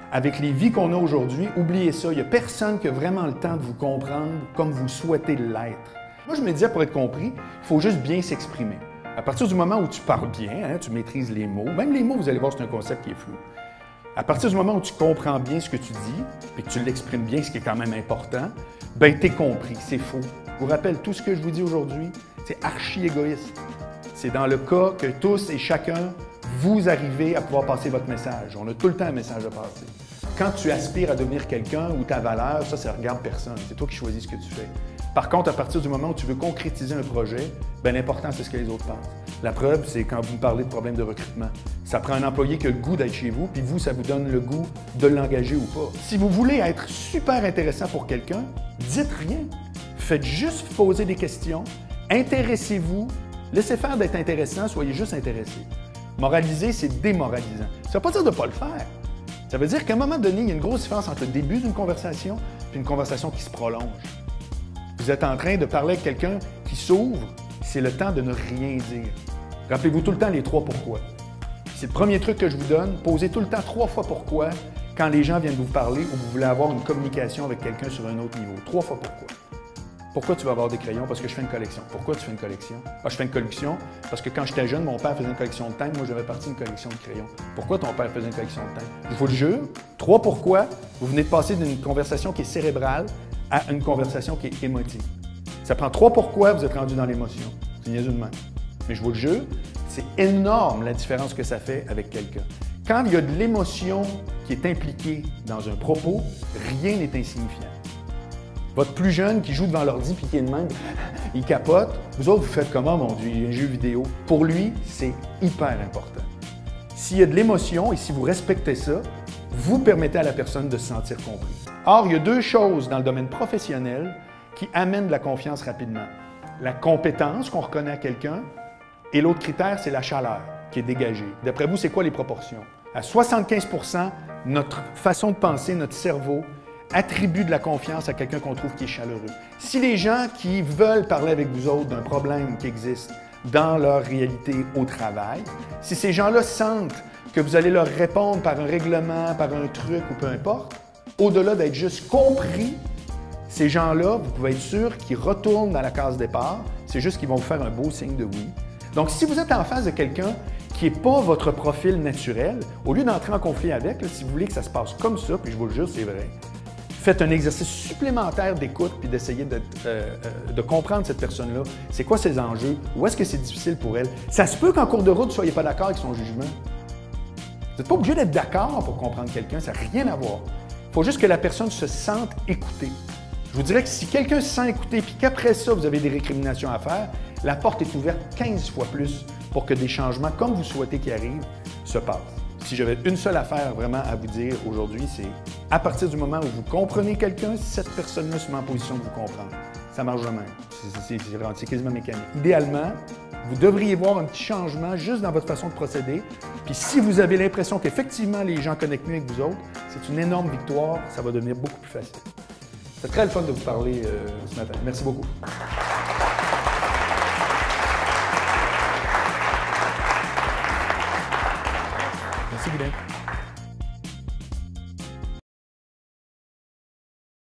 Avec les vies qu'on a aujourd'hui, oubliez ça, il n'y a personne qui a vraiment le temps de vous comprendre comme vous souhaitez l'être. Moi, je me disais, pour être compris, il faut juste bien s'exprimer. À partir du moment où tu parles bien, hein, tu maîtrises les mots, même les mots, vous allez voir, c'est un concept qui est flou. À partir du moment où tu comprends bien ce que tu dis et que tu l'exprimes bien, ce qui est quand même important, ben t'es compris, c'est faux. Je vous rappelle, tout ce que je vous dis aujourd'hui, c'est archi-égoïste. C'est dans le cas que tous et chacun, vous arrivez à pouvoir passer votre message. On a tout le temps un message à passer. Quand tu aspires à devenir quelqu'un ou ta valeur, ça regarde personne. C'est toi qui choisis ce que tu fais. Par contre, à partir du moment où tu veux concrétiser un projet, ben l'important, c'est ce que les autres pensent. La preuve, c'est quand vous me parlez de problèmes de recrutement. Ça prend un employé qui a le goût d'être chez vous, puis vous, ça vous donne le goût de l'engager ou pas. Si vous voulez être super intéressant pour quelqu'un, dites rien. Faites juste poser des questions, intéressez-vous, laissez faire d'être intéressant, soyez juste intéressé. Moraliser, c'est démoralisant. Ça ne veut pas dire de ne pas le faire. Ça veut dire qu'à un moment donné, il y a une grosse différence entre le début d'une conversation et une conversation qui se prolonge. Vous êtes en train de parler avec quelqu'un qui s'ouvre, c'est le temps de ne rien dire. Rappelez-vous tout le temps les 3 pourquoi. C'est le premier truc que je vous donne. Posez tout le temps 3 fois pourquoi quand les gens viennent vous parler ou vous voulez avoir une communication avec quelqu'un sur un autre niveau. 3 fois pourquoi. Pourquoi tu vas avoir des crayons? Parce que je fais une collection. Pourquoi tu fais une collection? Ah, je fais une collection parce que quand j'étais jeune, mon père faisait une collection de thèmes. Moi, j'avais parti une collection de crayons. Pourquoi ton père faisait une collection de thèmes? Je vous le jure. 3 pourquoi. Vous venez de passer d'une conversation qui est cérébrale à une conversation qui est émotive. Ça prend 3 pourquoi, vous êtes rendu dans l'émotion. C'est niaiseux de même. Mais je vous le jure, c'est énorme la différence que ça fait avec quelqu'un. Quand il y a de l'émotion qui est impliquée dans un propos, rien n'est insignifiant. Votre plus jeune qui joue devant l'ordi puis qui est de même, il capote. Vous autres, vous faites comment, mon Dieu, il y a un jeu vidéo. Pour lui, c'est hyper important. S'il y a de l'émotion et si vous respectez ça, vous permettez à la personne de se sentir compris. Or, il y a 2 choses dans le domaine professionnel qui amènent de la confiance rapidement. La compétence qu'on reconnaît à quelqu'un et l'autre critère, c'est la chaleur qui est dégagée. D'après vous, c'est quoi les proportions? À 75%, notre façon de penser, notre cerveau, attribue de la confiance à quelqu'un qu'on trouve qui est chaleureux. Si les gens qui veulent parler avec vous autres d'un problème qui existe dans leur réalité au travail, si ces gens-là sentent que vous allez leur répondre par un règlement, par un truc ou peu importe, au-delà d'être juste compris, ces gens-là, vous pouvez être sûr qu'ils retournent dans la case départ. C'est juste qu'ils vont vous faire un beau signe de oui. Donc, si vous êtes en face de quelqu'un qui n'est pas votre profil naturel, au lieu d'entrer en conflit avec, là, si vous voulez que ça se passe comme ça, puis je vous le jure, c'est vrai, faites un exercice supplémentaire d'écoute puis d'essayer de comprendre cette personne-là. C'est quoi ses enjeux? Où est-ce que c'est difficile pour elle? Ça se peut qu'en cours de route, vous ne soyez pas d'accord avec son jugement. Vous n'êtes pas obligé d'être d'accord pour comprendre quelqu'un, ça n'a rien à voir. Il faut juste que la personne se sente écoutée. Je vous dirais que si quelqu'un se sent écouté puis qu'après ça, vous avez des récriminations à faire, la porte est ouverte 15 fois plus pour que des changements, comme vous souhaitez qu'ils arrivent, se passent. Si j'avais une seule affaire vraiment à vous dire aujourd'hui, c'est à partir du moment où vous comprenez quelqu'un, cette personne-là se met en position de vous comprendre. Ça marche de même. C'est quasiment mécanique. Idéalement, vous devriez voir un petit changement juste dans votre façon de procéder. Puis si vous avez l'impression qu'effectivement les gens connectent mieux avec vous autres, c'est une énorme victoire, ça va devenir beaucoup plus facile. C'est très le fun de vous parler ce matin. Merci beaucoup. Merci, Guylaine.